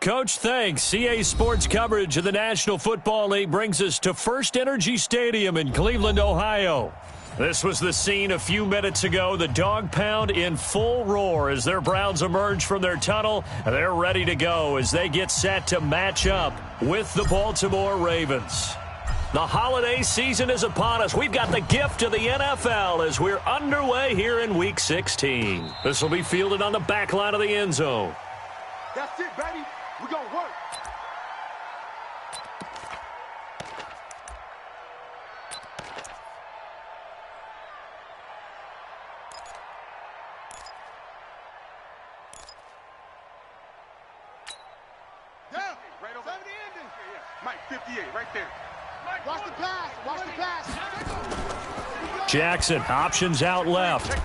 Coach. Thanks. CA Sports coverage of the National Football League brings us to First Energy Stadium in Cleveland, Ohio. This was the scene a few minutes ago. The dog pound in full roar as their Browns emerge from their tunnel. They're ready to go as they get set to match up with the Baltimore Ravens. The holiday season is upon us. We've got the gift of the NFL as we're underway here in Week 16. This will be fielded on the back line of the end zone. That's it, baby. We're going to work. Down. Right over. 70 ending. Mike, 58, right there. Watch the pass. Watch the pass. Jackson, options out left.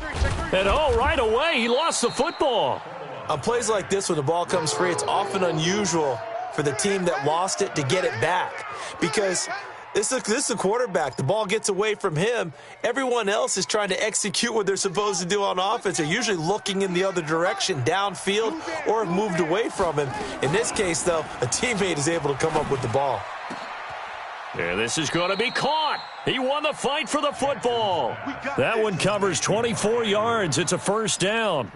And right away, he lost the football. On plays like this, when the ball comes free, it's often unusual for the team that lost it to get it back. Because this is a quarterback. The ball gets away from him. Everyone else is trying to execute what they're supposed to do on offense. They're usually looking in the other direction, downfield, or have moved away from him. In this case, though, a teammate is able to come up with the ball. Yeah, this is going to be caught. He won the fight for the football. That one covers 24 yards. It's a first down.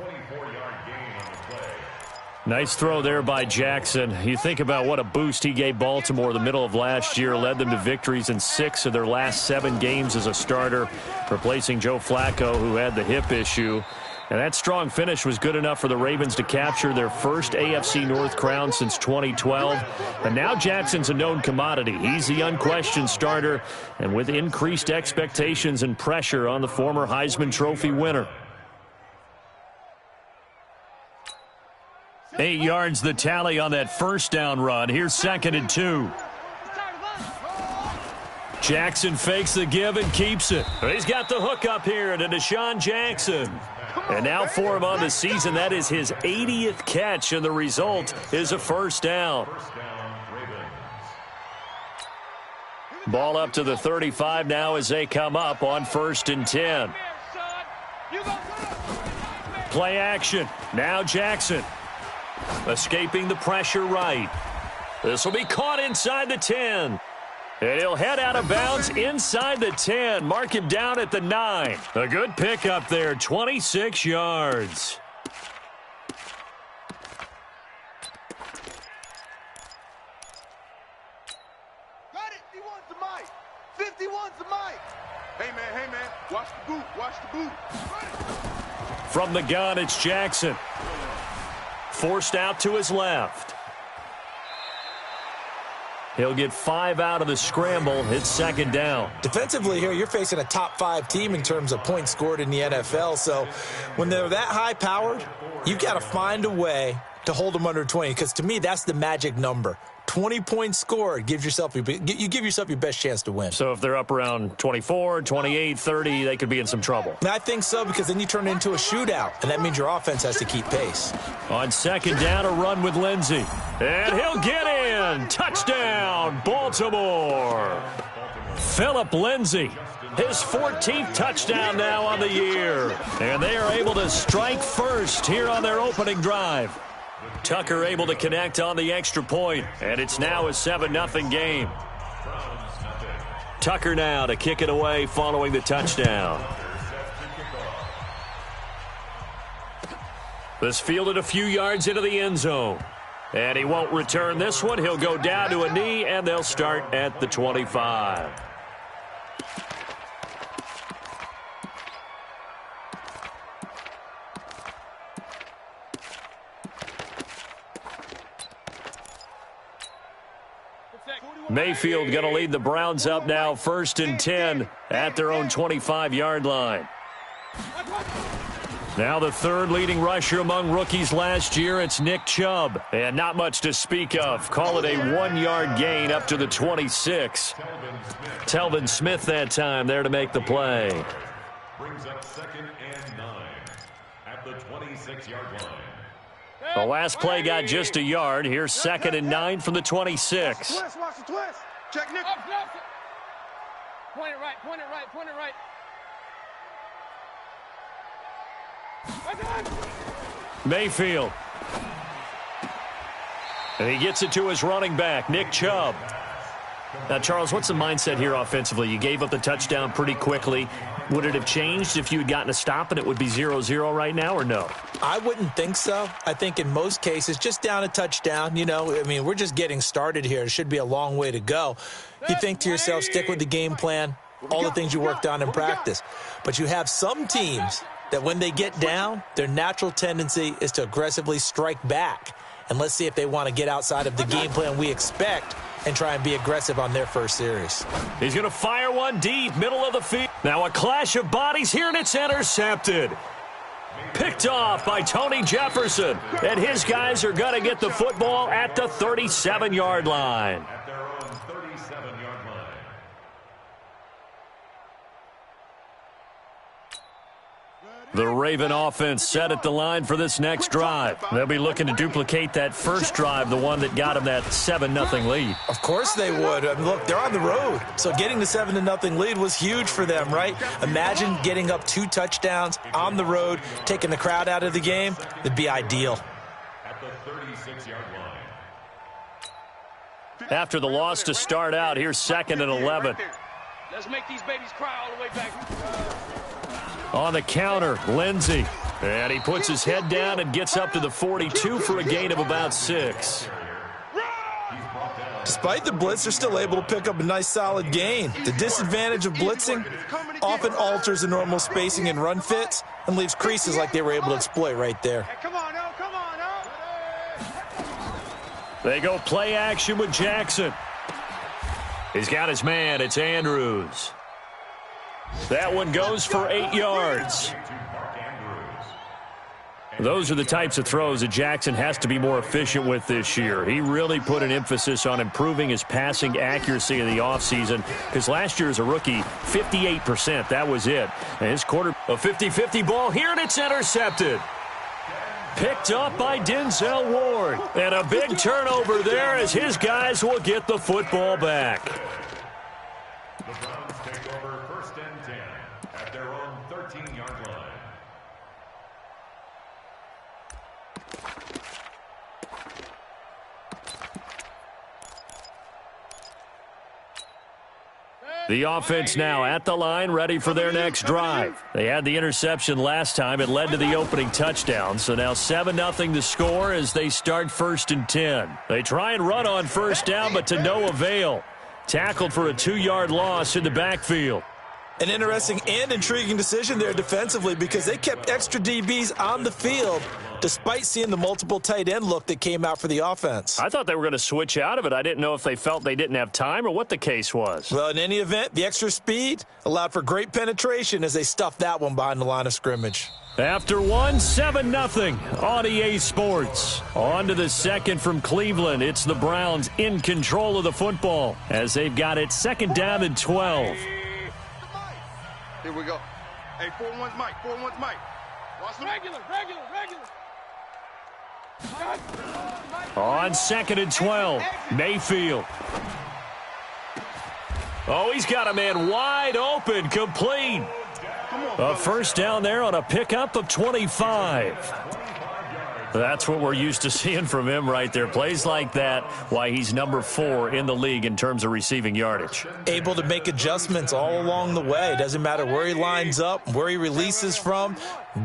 Nice throw there by Jackson. You think about what a boost he gave Baltimore the middle of last year, led them to victories in 6 of their last 7 games as a starter, replacing Joe Flacco, who had the hip issue. And that strong finish was good enough for the Ravens to capture their first AFC North crown since 2012. And now Jackson's a known commodity. He's the unquestioned starter, and with increased expectations and pressure on the former Heisman Trophy winner. 8 yards the tally on that first down run. Here's 2nd and 2. Jackson fakes the give and keeps it. He's got the hook up here to Deshaun Jackson. And now for him on the season, that is his 80th catch, and the result is a first down. Ball up to the 35 now as they come up on 1st and 10. Play action. Now Jackson. Escaping the pressure right. This will be caught inside the 10. And he'll head out of bounds inside the 10. Mark him down at the 9. A good pickup there, 26 yards. Got it. He wants the mic. 50 wants the mic. Hey, man. Watch the boot. Watch the boot. From the gun, it's Jackson. Forced out to his left. He'll get 5 out of the scramble. It's 2nd down. Defensively here, you're facing a top 5 team in terms of points scored in the NFL. So when they're that high-powered, you've got to find a way to hold them under 20. Because to me, that's the magic number. 20 points scored, you give yourself your best chance to win. So if they're up around 24, 28, 30, they could be in some trouble. I think so, because then you turn it into a shootout, and that means your offense has to keep pace. On 2nd down, a run with Lindsey. And he'll get in. Touchdown, Baltimore. Phillip Lindsey, his 14th touchdown now on the year. And they are able to strike first here on their opening drive. Tucker able to connect on the extra point, and it's now a 7-0 game. Tucker now to kick it away following the touchdown. This fielded a few yards into the end zone. And he won't return this one. He'll go down to a knee, and they'll start at the 25. Mayfield going to lead the Browns up now 1st and 10 at their own 25-yard line. Now the 3rd leading rusher among rookies last year, it's Nick Chubb. And not much to speak of. Call it a 1-yard gain up to the 26. Telvin Smith that time there to make the play. Brings up 2nd and 9 at the 26-yard line. The last play got just a yard. Here's 2nd and 9 from the 26. Watch the twist. Check Nick. Point it right. Mayfield. And he gets it to his running back, Nick Chubb. Now, Charles, what's the mindset here offensively? You gave up the touchdown pretty quickly. Would it have changed if you had gotten a stop and it would be 0-0 right now, or no? I wouldn't think so. I think in most cases, just down a touchdown, we're just getting started here. It should be a long way to go. You think to yourself, stick with the game plan, all the things you worked on in practice. But you have some teams that when they get down, their natural tendency is to aggressively strike back. And let's see if they want to get outside of the game plan we expect and try and be aggressive on their first series. He's going to fire one deep, middle of the field. Now a clash of bodies here, and it's intercepted. Picked off by Tony Jefferson. And his guys are going to get the football at the 37-yard line. At their own 37-yard line. The Raven offense set at the line for this next drive. They'll be looking to duplicate that first drive, the one that got them that 7-0 lead. Of course they would. Look, they're on the road. So getting the 7-0 lead was huge for them, right? Imagine getting up 2 touchdowns on the road, taking the crowd out of the game. It'd be ideal. At the 36-yard line. After the loss to start out, here's 2nd and 11. Let's make these babies cry all the way back. On the counter, Lindsey. And he puts his head down and gets up to the 42 for a gain of about 6. Despite the blitz, they're still able to pick up a nice solid gain. The disadvantage of blitzing often alters the normal spacing and run fits and leaves creases like they were able to exploit right there. Come on, now, come on, now. They go play action with Jackson. He's got his man. It's Andrews. That one goes for 8 yards. Those are the types of throws that Jackson has to be more efficient with this year. He really put an emphasis on improving his passing accuracy in the offseason because last year as a rookie, 58%, that was it. And his quarter, a 50-50 ball here, and it's intercepted. Picked up by Denzel Ward. And a big turnover there as his guys will get the football back. The Browns take over 1st and 10 at their own 13-yard line. The offense now at the line, ready for their next drive. They had the interception last time. It led to the opening touchdown. So now 7-0 the score as they start 1st and 10. They try and run on 1st down, but to no avail. Tackled for a 2-yard loss in the backfield. An interesting and intriguing decision there defensively because they kept extra DBs on the field despite seeing the multiple tight end look that came out for the offense. I thought they were going to switch out of it. I didn't know if they felt they didn't have time or what the case was. Well, in any event, the extra speed allowed for great penetration as they stuffed that one behind the line of scrimmage. After 7-0 on EA Sports. On to the second from Cleveland. It's the Browns in control of the football as they've got it 2nd down and 12. Here we go. Hey, 4-1's Mike. 4-1's Mike. Watch the Regular. On 2nd and 12, Mayfield. Oh, he's got a man wide open, complete. A 1st down there on a pickup of 25. That's what we're used to seeing from him right there. Plays like that, why he's number 4 in the league in terms of receiving yardage. Able to make adjustments all along the way. Doesn't matter where he lines up, where he releases from.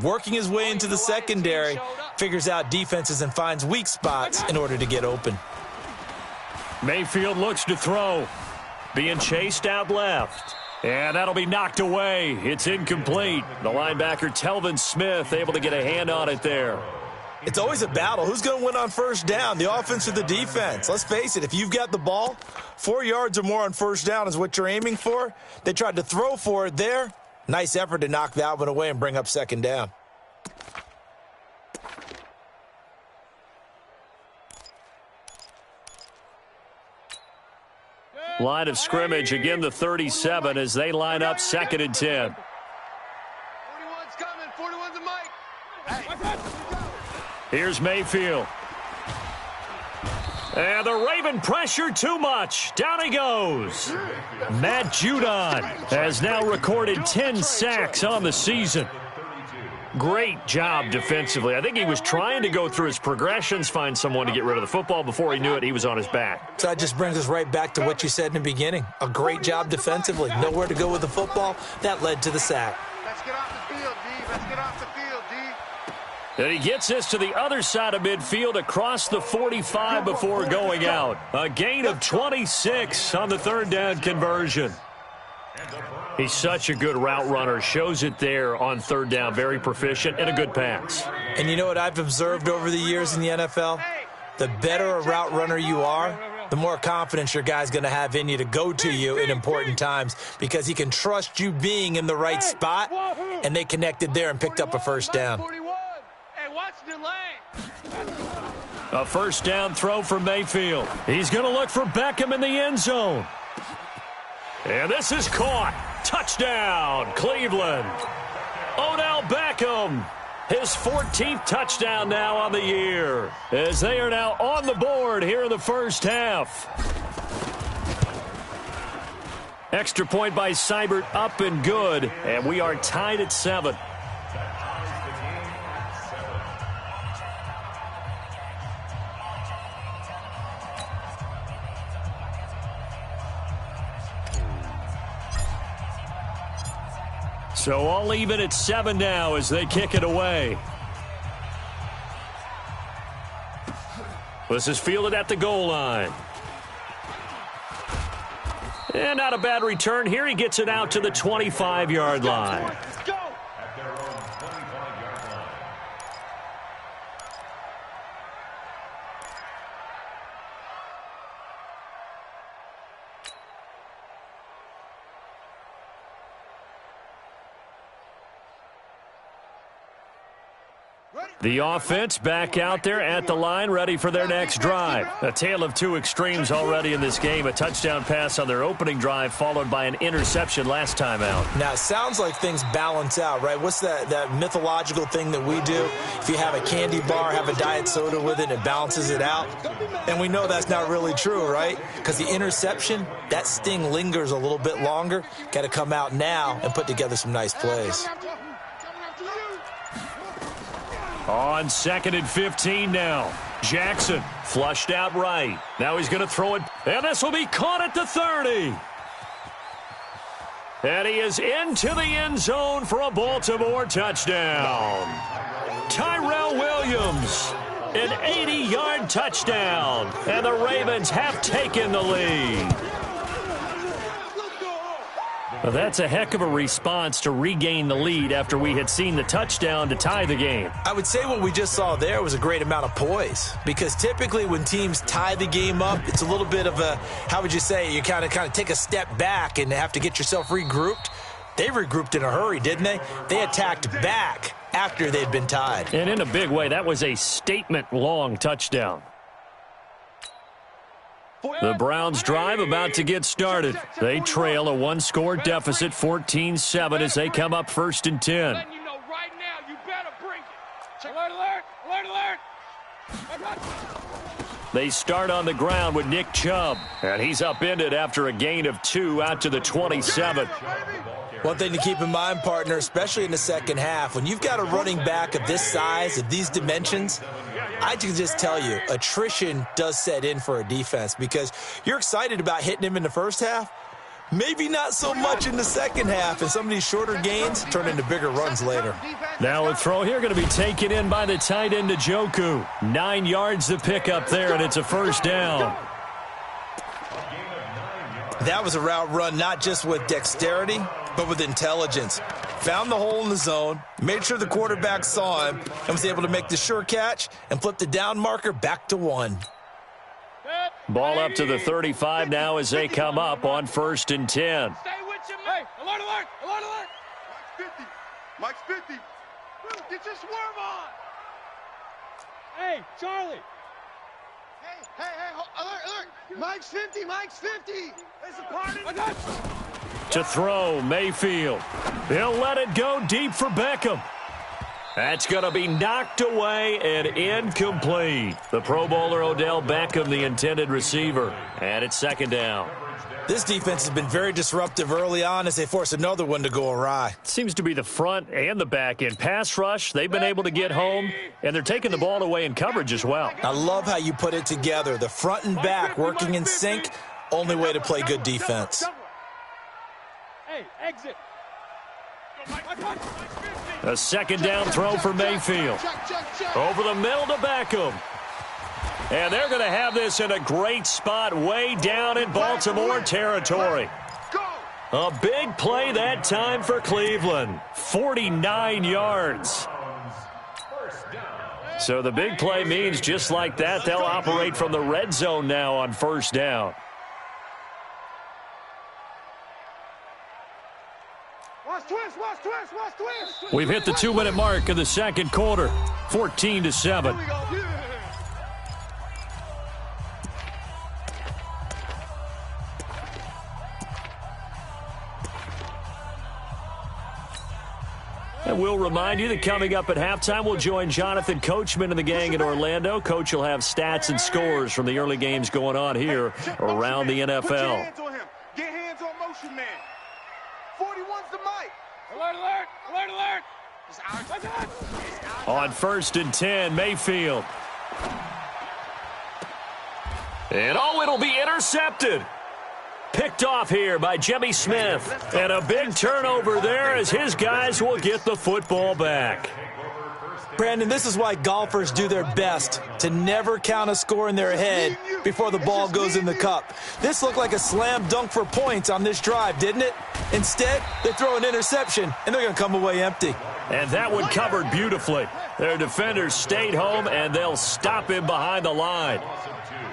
Working his way into the secondary, figures out defenses and finds weak spots in order to get open. Mayfield looks to throw. Being chased out left. And that'll be knocked away. It's incomplete. The linebacker, Telvin Smith, able to get a hand on it there. It's always a battle. Who's going to win on 1st down, the offense or the defense? Let's face it, if you've got the ball, 4 yards or more on 1st down is what you're aiming for. They tried to throw for it there. Nice effort to knock that one away and bring up 2nd down. Line of scrimmage, again the 37 as they line up 2nd and 10. 41's coming. 41's a Mike. Here's Mayfield. And the Raven pressure too much. Down he goes. Matt Judon has now recorded 10 sacks on the season. Great job defensively. I think he was trying to go through his progressions, find someone to get rid of the football. Before he knew it, he was on his back. So that just brings us right back to what you said in the beginning. A great job defensively. Nowhere to go with the football. That led to the sack. Let's get off the field, D. Let's get off the field, D. And he gets this to the other side of midfield across the 45 before going out. A gain of 26 on the third down conversion. He's such a good route runner. Shows it there on third down. Very proficient and a good pass. And you know what I've observed over the years in the NFL? The better a route runner you are, the more confidence your guy's going to have in you to go to you in important times because he can trust you being in the right spot, and they connected there and picked up a first down. Hey, watch the lane. A first down throw for Mayfield. He's going to look for Beckham in the end zone. And this is caught. Touchdown, Cleveland. Odell Beckham, his 14th touchdown now on the year, as they are now on the board here in the first half. Extra point by Seibert, up and good, and we are tied at 7. So all even at 7 now as they kick it away. This is fielded at the goal line. And not a bad return here. He gets it out to the 25-yard line. Let's go. At their own 25-yard line. The offense back out there at the line, ready for their next drive. A tale of two extremes already in this game. A touchdown pass on their opening drive, followed by an interception last time out. Now, it sounds like things balance out, right? What's that mythological thing that we do? If you have a candy bar, have a diet soda with it, it balances it out. And we know that's not really true, right? Because the interception, that sting lingers a little bit longer. Got to come out now and put together some nice plays. On 2nd and 15 now. Jackson flushed out right. Now he's going to throw it. And this will be caught at the 30. And he is into the end zone for a Baltimore touchdown. Tyrell Williams, an 80-yard touchdown. And the Ravens have taken the lead. Well, that's a heck of a response to regain the lead after we had seen the touchdown to tie the game. I would say what we just saw there was a great amount of poise, because typically when teams tie the game up, it's a little bit of a, how would you say, you kind of take a step back and have to get yourself regrouped. They regrouped in a hurry, didn't they? They attacked back after they'd been tied. And in a big way, that was a statement-long touchdown. The Browns drive about to get started. They trail a one-score deficit, 14-7, as they come up 1st and 10. Letting you know right now, you better bring it. Alert, alert, alert, alert. They start on the ground with Nick Chubb, and he's upended after a gain of 2 out to the 27. One thing to keep in mind, partner, especially in the second half, when you've got a running back of this size, of these dimensions, I can just tell you, attrition does set in for a defense, because you're excited about hitting him in the first half, maybe not so much in the second half, and some of these shorter gains turn into bigger runs later. Now a throw here going to be taken in by the tight end Njoku. 9 yards to pick up there, and it's a first down. That was a route run not just with dexterity, but with intelligence. Found the hole in the zone, made sure the quarterback saw him, and was able to make the sure catch and flip the down marker back to 1. Ball up to the 35 now as they come up on 1st and 10. Stay with you, man. Hey, alert, alert, alert, alert. Mike's 50. Get your swerve on. Hey, Charlie. Hey, alert, alert. Mike's 50, Mike's 50. There's a party. I got you. To throw, Mayfield. He'll let it go deep for Beckham. That's going to be knocked away and incomplete. The Pro Bowler Odell Beckham, the intended receiver. And it's 2nd down. This defense has been very disruptive early on as they force another one to go awry. Seems to be the front and the back end. Pass rush, they've been able to get home, and they're taking the ball away in coverage as well. I love how you put it together. The front and back working in sync, only way to play good defense. Hey, exit. A second down throw for Mayfield. Over the middle to Beckham. And they're going to have this in a great spot way down in Baltimore territory. A big play that time for Cleveland. 49 yards. So the big play means just like that, they'll operate from the red zone now on first down. We've hit the 2-minute mark of the second quarter. 14-7. And we'll remind you that coming up at halftime, we'll join Jonathan Coachman and the gang in Orlando. Coach will have stats and scores from the early games going on here around the NFL. Get hands on motion, man. 41's the mic. Alert, alert, alert, alert. On 1st and 10, Mayfield. And it'll be intercepted. Picked off here by Jimmy Smith. And a big turnover there as his guys will get the football back. Brandon, this is why golfers do their best to never count a score in their head before the ball goes in the cup. This looked like a slam dunk for points on this drive, didn't it? Instead, they throw an interception, and they're going to come away empty. And that one covered beautifully. Their defenders stayed home, and they'll stop him behind the line.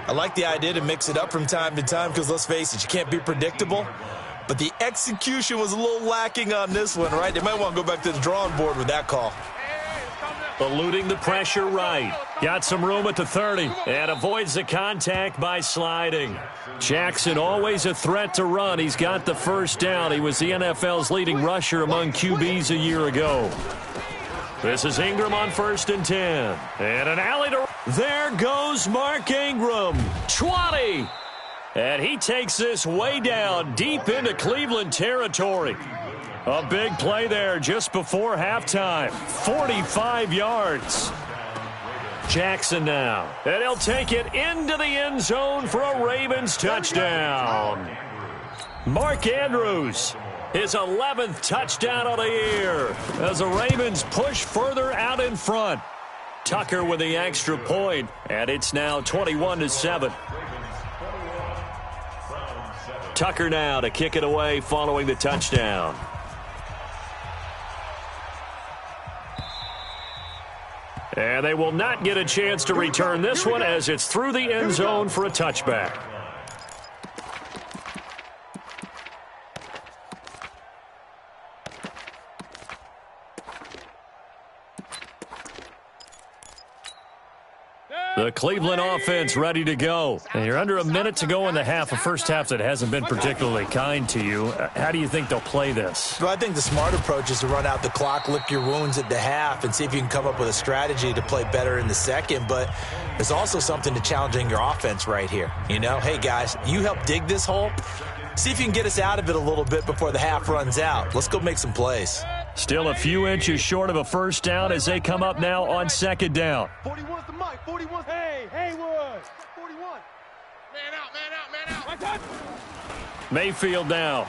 I like the idea to mix it up from time to time because, let's face it, you can't be predictable. But the execution was a little lacking on this one, right? They might want to go back to the drawing board with that call. Eluding the pressure right. Got some room at the 30 and avoids the contact by sliding. Jackson always a threat to run. He's got the first down. He was the NFL's leading rusher among QBs a year ago. This is Ingram on 1st and 10. And an alley to... There goes Mark Ingram. 20. And he takes this way down deep into Cleveland territory. A big play there just before halftime. 45 yards. Jackson now. And he'll take it into the end zone for a Ravens touchdown. Mark Andrews, his 11th touchdown of the year as the Ravens push further out in front. Tucker with the extra point, and it's now 21-7. Tucker now to kick it away following the touchdown. And they will not get a chance to return this one as it's through the end zone for a touchback. The Cleveland offense ready to go. And you're under a minute to go in the half, a first half that hasn't been particularly kind to you. How do you think they'll play this? Well, I think the smart approach is to run out the clock, lick your wounds at the half, and see if you can come up with a strategy to play better in the second. But there's also something to challenging your offense right here. You know, hey, guys, you help dig this hole. See if you can get us out of it a little bit before the half runs out. Let's go make some plays. Still a few inches short of a first down as they come up now on second down. 41's the mic. 41's. Hey, Haywood. 41. Man out, man out, man out. Mayfield now.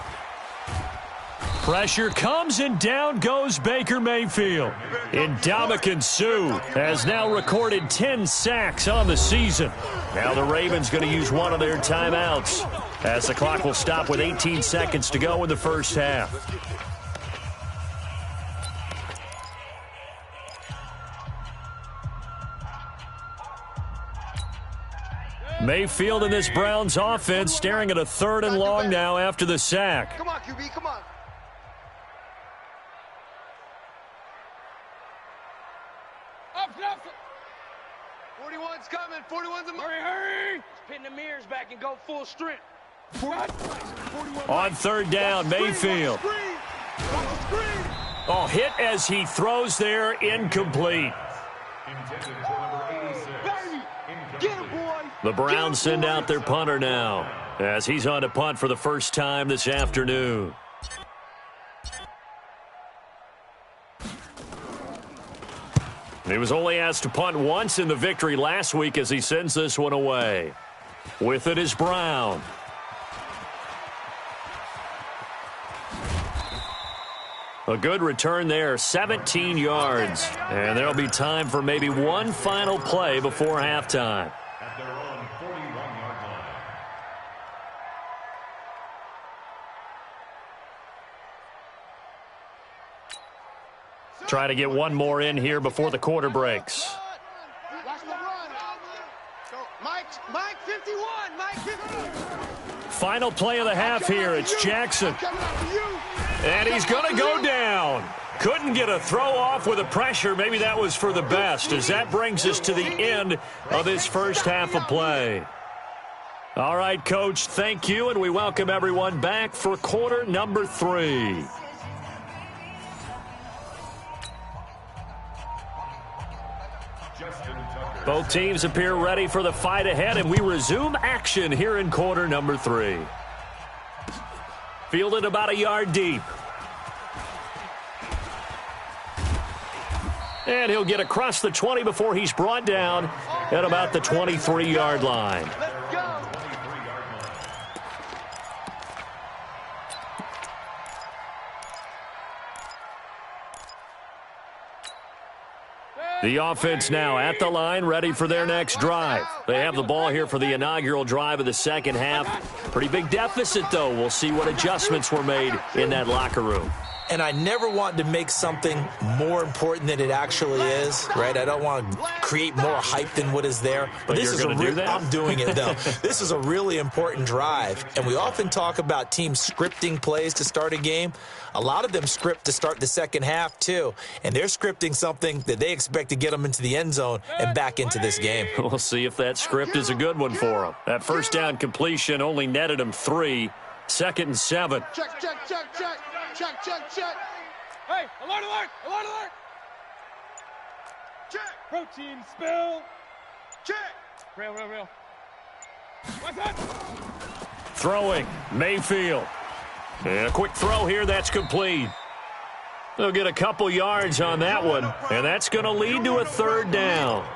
Pressure comes and down goes Baker Mayfield. Ndamukong Suh has now recorded 10 sacks on the season. Now the Ravens going to use one of their timeouts as the clock will stop with 18 seconds to go in the first half. Mayfield in this Browns offense staring at a 3rd and long now after the sack. Come on, QB, come on. Up. 41's coming. 41's the mic. Hurry. Pin the mirrors back and go full strength. On 3rd down, Mayfield. Oh, hit as he throws there, incomplete. Get him, boy. The Browns send out their punter now. as he's on to punt for the first time this afternoon. He was only asked to punt once in the victory last week as he sends this one away. With it is Brown. A good return there, 17 yards. And there'll be time for maybe one final play before halftime. At their own 41-yard line. Try to get one more in here before the quarter breaks. Watch the run. Mike 51. Mike 51. Final play of the half here. It's Jackson. And he's going to go down. Couldn't get a throw off with the pressure. Maybe that was for the best, as that brings us to the end of this first half of play. All right, Coach, thank you, and we welcome everyone back for quarter number 3. Both teams appear ready for the fight ahead, and we resume action here in quarter number 3. Fielded about a yard deep. And he'll get across the 20 before he's brought down at about the 23-yard line. The offense now at the line, ready for their next drive. They have the ball here for the inaugural drive of the second half. Pretty big deficit, though. We'll see what adjustments were made in that locker room. And I never want to make something more important than it actually is, right? I don't want to create more hype than what is there. But this you're going to do that? I'm doing it, though. This is a really important drive. And we often talk about teams scripting plays to start a game. A lot of them script to start the second half, too. And they're scripting something that they expect to get them into the end zone and back into this game. We'll see if that script is a good one for them. That first down completion only netted them 3. 2nd and 7. Check. Hey, alert, alert, alert, alert. Check. Protein spill. Check. Real. What's that? Throwing, Mayfield. And a quick throw here, that's complete. They'll get a couple yards on that one, and that's going to lead to a 3rd down.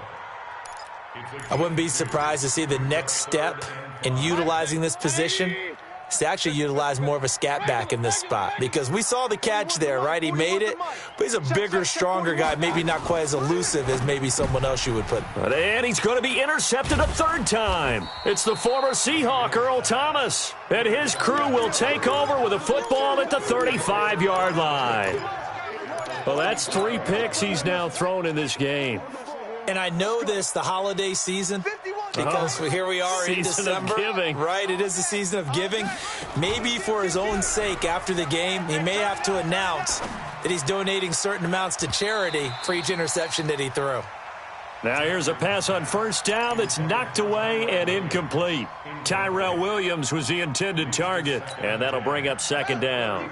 I wouldn't be surprised to see the next step in utilizing this position is to actually utilize more of a scat back in this spot, because we saw the catch there, right? He made it, but he's a bigger, stronger guy, maybe not quite as elusive as maybe someone else you would put. And he's going to be intercepted a 3rd time. It's the former Seahawk, Earl Thomas, and his crew will take over with a football at the 35-yard line. Well, that's 3 picks he's now thrown in this game. And I know this, the holiday season, because here we are in December, right? It is the season of giving. Maybe for his own sake, after the game, he may have to announce that he's donating certain amounts to charity for each interception that he threw. Now here's a pass on first down that's knocked away and incomplete. Tyrell Williams was the intended target, and that'll bring up 2nd down.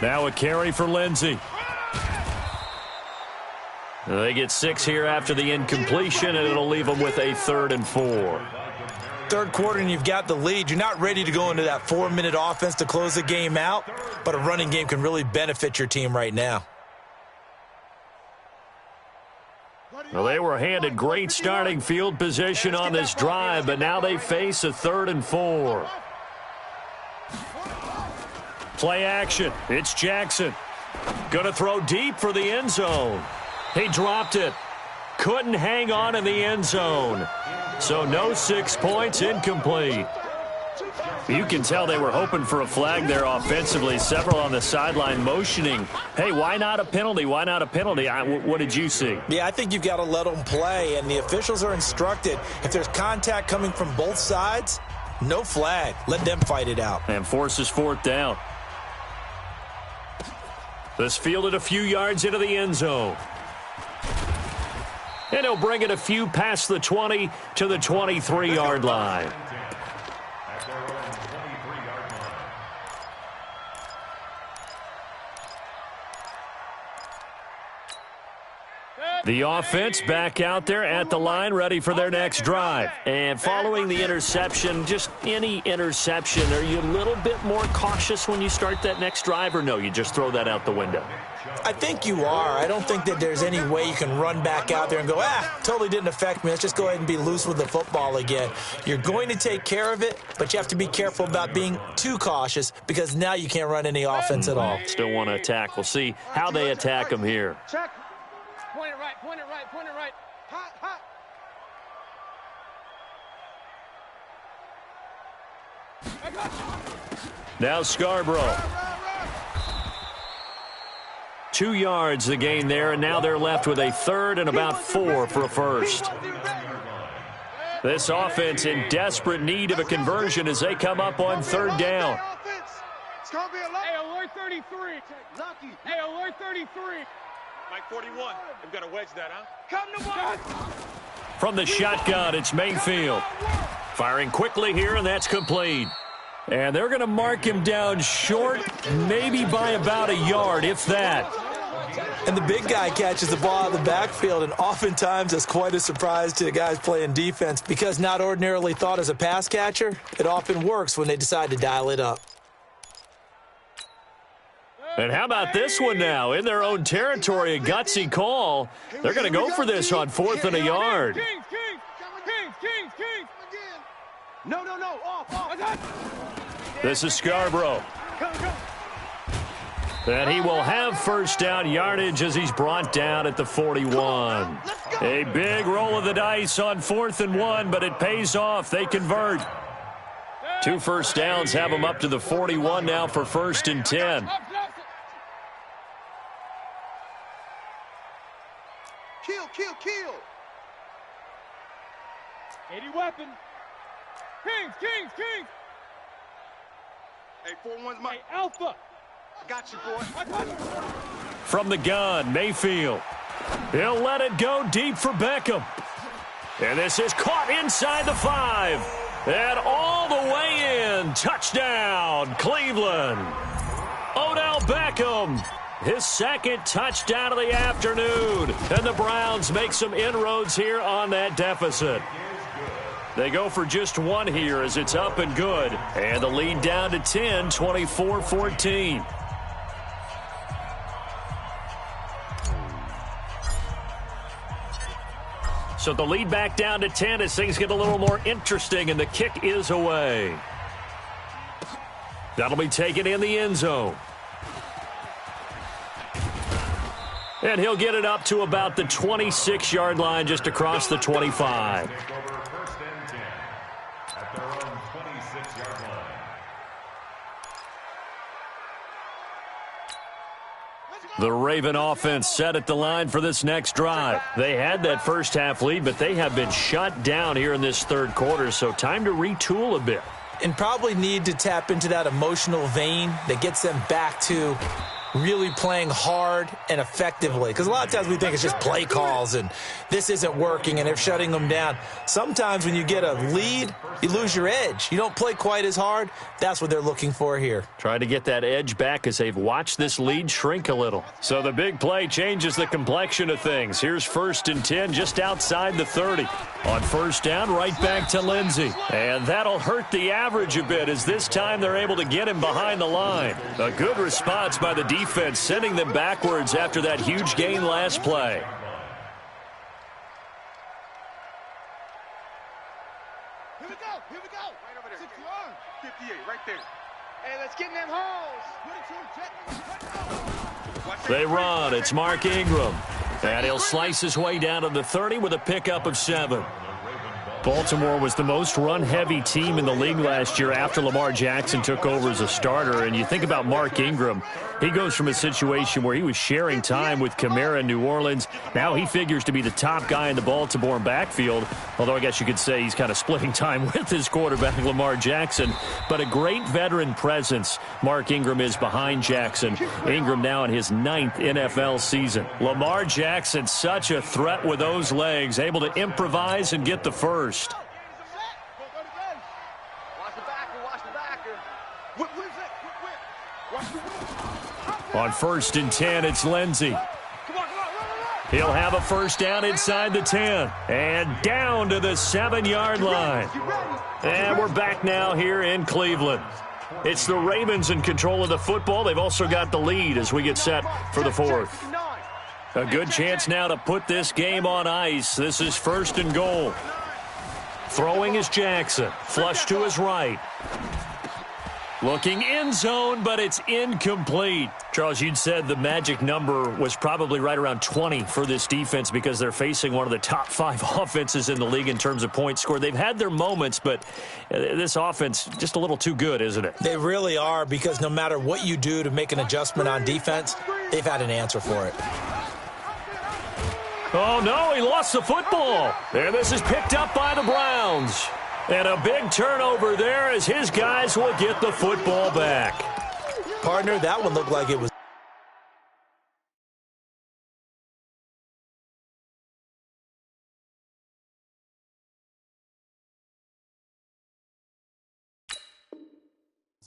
Now a carry for Lindsey. They get 6 here after the incompletion, and it'll leave them with a 3rd and 4. Third quarter and you've got the lead. You're not ready to go into that 4-minute offense to close the game out, but a running game can really benefit your team right now. Well, they were handed great starting field position on this drive, but now they face a 3rd and 4. Play action. It's Jackson. Going to throw deep for the end zone. He dropped it. Couldn't hang on in the end zone. So no 6 points, incomplete. You can tell they were hoping for a flag there offensively. Several on the sideline motioning. Hey, why not a penalty? Why not a penalty? What did you see? Yeah, I think you've got to let them play, and the officials are instructed. If there's contact coming from both sides, no flag. Let them fight it out. And forces 4th down. This fielded a few yards into the end zone. And he'll bring it a few past the 20 to the 23-yard line. The offense back out there at the line, ready for their next drive. And following the interception, just any interception, are you a little bit more cautious when you start that next drive, or no, you just throw that out the window? I think you are. I don't think that there's any way you can run back out there and go, totally didn't affect me. Let's just go ahead and be loose with the football again. You're going to take care of it, but you have to be careful about being too cautious because now you can't run any offense at all. Still want to attack. We'll see how they attack them here. Check. Point it right, point it right, point it right. Hot, hot. Now Scarborough. 2 yards the gain there, and now they're left with a third and about 4 for a first. This offense in desperate need of a conversion as they come up on third down. Hey, alert 33. Lucky. Hey, alert 33. Mike 41. They've got to wedge that, huh? Come to one. From the shotgun, it's Mayfield. Firing quickly here, and that's complete. And they're going to mark him down short, maybe by about a yard, if that. And the big guy catches the ball out of the backfield, and oftentimes that's quite a surprise to the guys playing defense because not ordinarily thought as a pass catcher, it often works when they decide to dial it up. And how about this one now? In their own territory, a gutsy call. They're going to go for this on 4th and a yard. Kings. No. Off. This is Scarborough. And he will have first down yardage as he's brought down at the 41. A big roll of the dice on 4th and 1, but it pays off. They convert. 2 first downs have them up to the 41 now for 1st and 10. Kill. 80 weapon. Kings. Hey, 4-1's Mike. Hey, Alpha. Got you, boy. From the gun, Mayfield. He'll let it go deep for Beckham. And this is caught inside the 5. And all the way in. Touchdown, Cleveland. Odell Beckham. His second touchdown of the afternoon. And the Browns make some inroads here on that deficit. They go for just 1 here as it's up and good. And the lead down to 10, 24-14. So the lead back down to 10 as things get a little more interesting, and the kick is away. That'll be taken in the end zone. And he'll get it up to about the 26-yard line, just across the 25. The Raven offense set at the line for this next drive. They had that first half lead, but they have been shut down here in this third quarter, so time to retool a bit. And probably need to tap into that emotional vein that gets them back to really playing hard and effectively. Because a lot of times we think it's just play calls and this isn't working and they're shutting them down. Sometimes when you get a lead, you lose your edge. You don't play quite as hard. That's what they're looking for here. Trying to get that edge back as they've watched this lead shrink a little. So the big play changes the complexion of things. Here's 1st and 10 just outside the 30. On first down, right back to Lindsey. And that'll hurt the average a bit as this time they're able to get him behind the line. A good response by the defense, sending them backwards after that huge gain last play. Here we go. Right over there. 58, right there. Hey, let's get in them holes. They run. It's Mark Ingram. And he'll slice his way down to the 30 with a pickup of 7. Baltimore was the most run-heavy team in the league last year after Lamar Jackson took over as a starter. And you think about Mark Ingram, he goes from a situation where he was sharing time with Kamara in New Orleans. Now he figures to be the top guy in the Baltimore backfield, although I guess you could say he's kind of splitting time with his quarterback, Lamar Jackson. But a great veteran presence Mark Ingram is behind Jackson. Ingram now in his 9th NFL season. Lamar Jackson, such a threat with those legs, able to improvise and get the first. Watch the backer. Whip. On 1st and 10, it's Lindsey. He'll have a first down inside the 10 and down to the 7-yard line. And we're back now here in Cleveland. It's the Ravens in control of the football. They've also got the lead as we get set for the fourth. A good chance now to put this game on ice. This is first and goal. Throwing is Jackson. Flush to his right. Looking end zone, but it's incomplete. Charles, you'd said the magic number was probably right around 20 for this defense because they're facing one of the top 5 offenses in the league in terms of points scored. They've had their moments, but this offense just a little too good, isn't it? They really are, because no matter what you do to make an adjustment on defense, they've had an answer for it. Oh, no, he lost the football. And this is picked up by the Browns. And a big turnover there as his guys will get the football back. Partner, that one looked like it was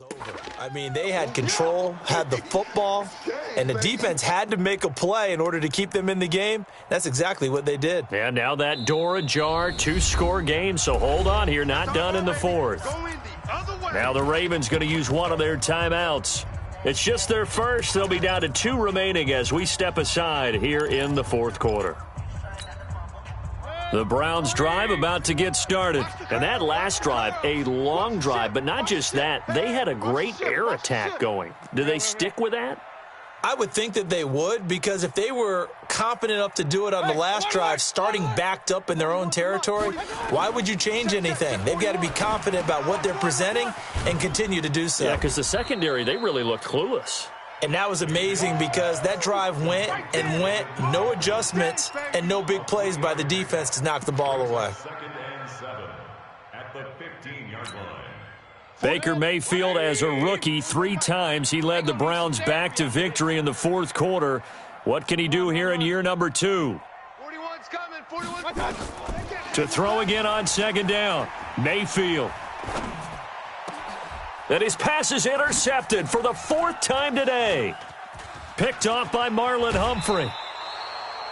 over. I mean, they had control, had the football, and the defense had to make a play in order to keep them in the game. That's exactly what they did. And now that door ajar, 2-score game, so hold on here, not done in the fourth. Now the Ravens going to use one of their timeouts. It's just their first. They'll be down to 2 remaining as we step aside here in the fourth quarter. The Browns drive about to get started. And that last drive, a long drive, but not just that. They had a great air attack going. Do they stick with that? I would think that they would, because if they were confident enough to do it on the last drive, starting backed up in their own territory, why would you change anything? They've got to be confident about what they're presenting and continue to do so. Yeah, because the secondary, they really looked clueless. And that was amazing because that drive went and went, no adjustments and no big plays by the defense to knock the ball away. Second and 7 at the 15-yard line. Baker Mayfield, as a rookie, 3 times he led the Browns back to victory in the fourth quarter. What can he do here in year number 2? 41's coming. 41's coming. To throw again on second down. Mayfield. And his pass is intercepted for the 4th time today. Picked off by Marlon Humphrey.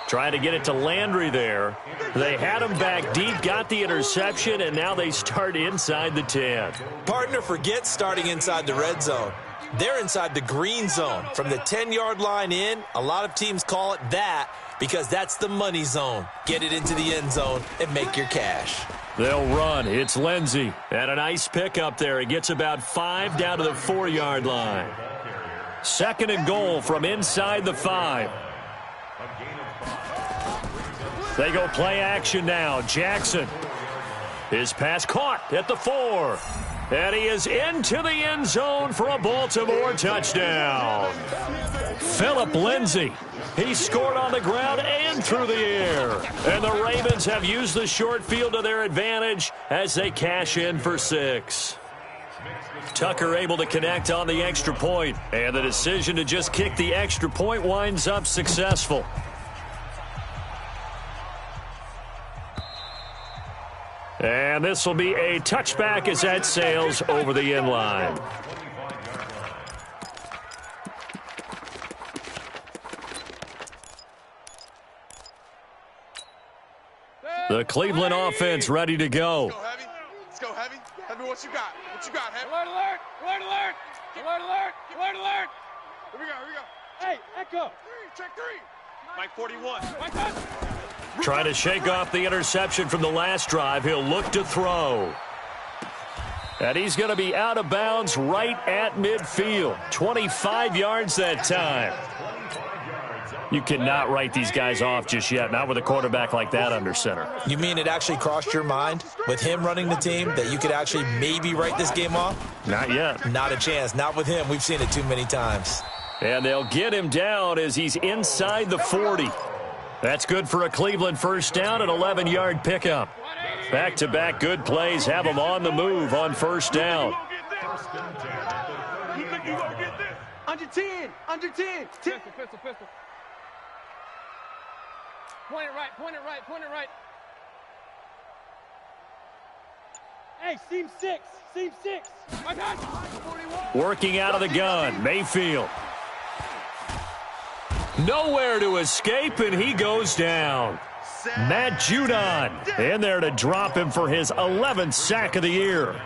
Trying to get it to Landry there. They had him back deep, got the interception, and now they start inside the 10. Partner, forget starting inside the red zone. They're inside the green zone. From the 10-yard line in, a lot of teams call it that because that's the money zone. Get it into the end zone and make your cash. They'll run. It's Lindsey. And a nice pickup there. He gets about 5 down to the 4-yard line. Second and goal from inside the 5. They go play action now. Jackson. His pass caught at the 4. And he is into the end zone for a Baltimore touchdown. Phillip Lindsay. He scored on the ground and through the air. And the Ravens have used the short field to their advantage as they cash in for 6. Tucker able to connect on the extra point. And the decision to just kick the extra point winds up successful. And this will be a touchback as that sails over the end line. The Cleveland offense ready to go. Let's go, Heavy. Let's go, Heavy. Heavy, what you got? What you got, Heavy? Alert, alert! Alert, alert! Alert, alert! Alert, alert! Here we go, here we go. Hey, Echo! 3, check 3. Mike 41. Mike, touch! Trying to shake off the interception from the last drive. He'll look to throw. And he's going to be out of bounds right at midfield. 25 yards that time. You cannot write these guys off just yet, not with a quarterback like that under center. You mean it actually crossed your mind with him running the team that you could actually maybe write this game off? Not yet. Not a chance. Not with him. We've seen it too many times. And they'll get him down as he's inside the 40. That's good for a Cleveland first down, an 11-yard pickup. Back-to-back good plays have them on the move on first down. Under 10. Under 10. Pistol, pistol, pistol. Point it right, point it right, point it right. Hey, seam 6, seam 6. My God. Working out of the gun, Mayfield. Nowhere to escape, and he goes down. Matt Judon in there to drop him for his 11th sack of the year.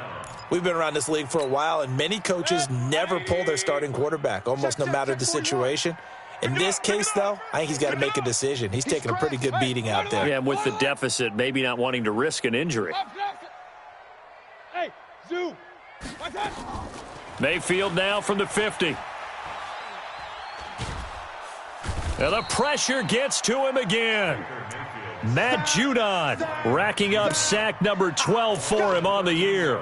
We've been around this league for a while, and many coaches never pull their starting quarterback, almost no matter the situation. In this case, though, I think he's got to make a decision. He's taking a pretty good beating out there. Yeah, and with the deficit, maybe not wanting to risk an injury. Hey, Zoo. Mayfield now from the 50. And the pressure gets to him again. Matt Judon racking up sack number 12 for him on the year.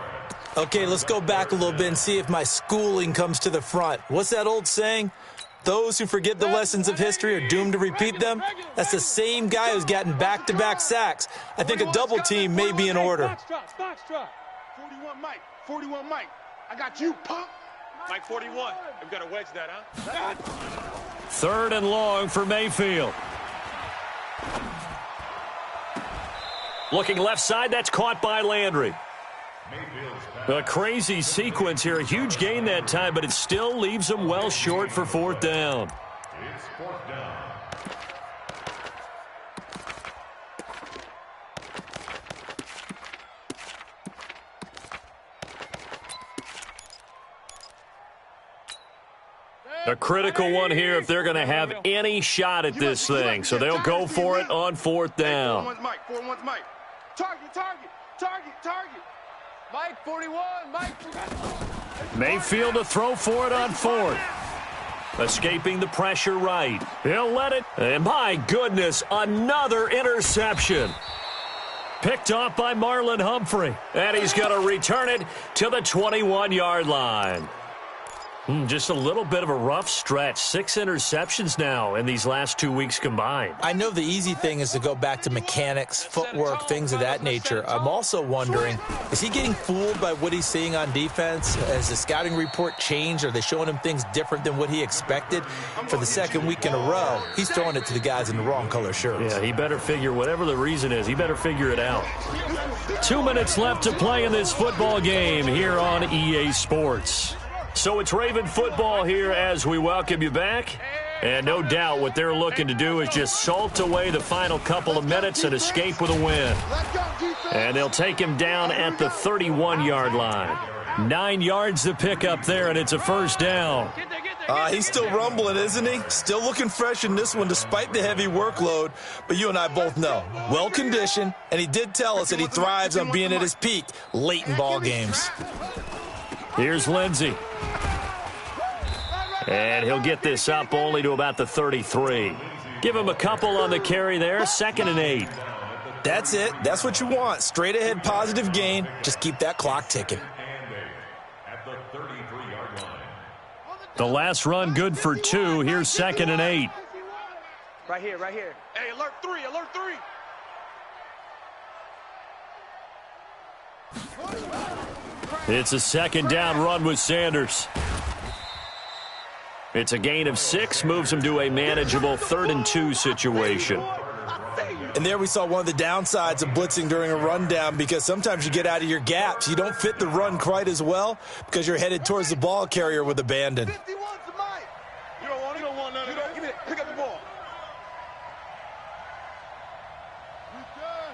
Okay, let's go back a little bit and see if my schooling comes to the front. What's that old saying? Those who forget the lessons of history are doomed to repeat them. That's the same guy who's gotten back-to-back sacks. I think a double team may be in order. Box drop. 41 Mike. 41 Mike. I got you, punk. Mike 41. We've got to wedge that, huh? 3rd and long for Mayfield. Looking left side, that's caught by Landry. A crazy sequence here. A huge gain that time, but it still leaves him well short for 4th down. It's 4th down. A critical one here if they're going to have any shot at this thing. So they'll go for it on 4th down. 41's Mike. 41's Mike. Target. Mike 41. Mike. Mayfield to throw for it on 4th. Escaping the pressure right. He'll let it. And my goodness, another interception. Picked off by Marlon Humphrey. And he's going to return it to the 21-yard line. Just a little bit of a rough stretch. 6 interceptions now in these last 2 weeks combined. I know the easy thing is to go back to mechanics, footwork, things of that nature. I'm also wondering, is he getting fooled by what he's seeing on defense? Has the scouting report changed? Are they showing him things different than what he expected? For the 2nd week in a row, he's throwing it to the guys in the wrong color shirts. Yeah, he better figure, whatever the reason is, he better figure it out. 2 minutes left to play in this football game here on EA Sports. So it's Raven football here as we welcome you back. And no doubt what they're looking to do is just salt away the final couple of minutes and escape with a win. And they'll take him down at the 31-yard line. 9 yards to pick up there, and it's a 1st down. He's still rumbling, isn't he? Still looking fresh in this one despite the heavy workload. But you and I both know, well-conditioned, and he did tell us that he thrives on being at his peak late in ball games. Here's Lindsey. And he'll get this up only to about the 33. Give him a couple on the carry there. 2nd and 8. That's it. That's what you want. Straight ahead positive gain. Just keep that clock ticking. At the 33-yard line. The last run good for 2. Here's 2nd and 8. Right here. Hey, alert 3. It's a 2nd down run with Sanders. It's a gain of 6, moves him to a manageable 3rd and 2 situation. And there we saw one of the downsides of blitzing during a rundown, because sometimes you get out of your gaps. You don't fit the run quite as well because you're headed towards the ball carrier with abandon. 51's to Mike. You don't want none of that. Give me that. Pick up the ball.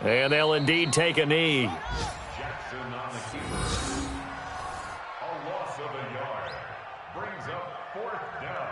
And they'll indeed take a knee. Jackson on the keeper. A loss of a yard. Brings up 4th down.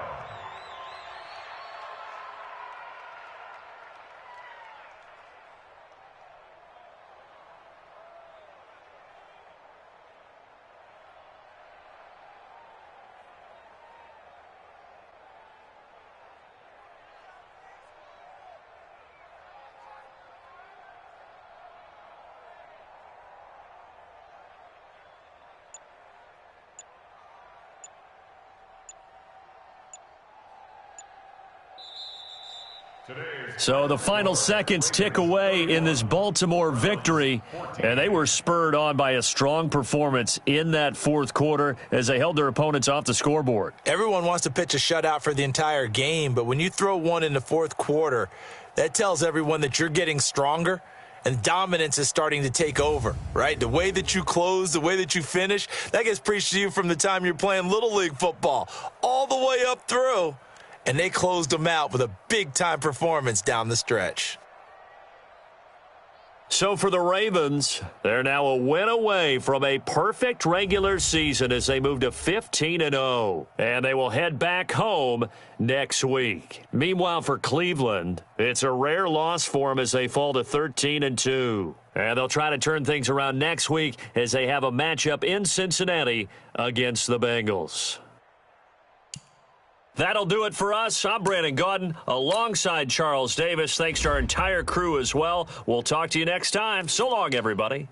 So the final seconds tick away in this Baltimore victory, and they were spurred on by a strong performance in that 4th quarter as they held their opponents off the scoreboard. Everyone wants to pitch a shutout for the entire game, but when you throw one in the 4th quarter, that tells everyone that you're getting stronger and dominance is starting to take over, right? The way that you close, the way that you finish, that gets preached to you from the time you're playing Little League football all the way up through. and they closed them out with a big-time performance down the stretch. So for the Ravens, they're now a win away from a perfect regular season as they move to 15-0. And they will head back home next week. Meanwhile, for Cleveland, it's a rare loss for them as they fall to 13-2. And they'll try to turn things around next week as they have a matchup in Cincinnati against the Bengals. That'll do it for us. I'm Brandon Gaudin alongside Charles Davis. Thanks to our entire crew as well. We'll talk to you next time. So long, everybody.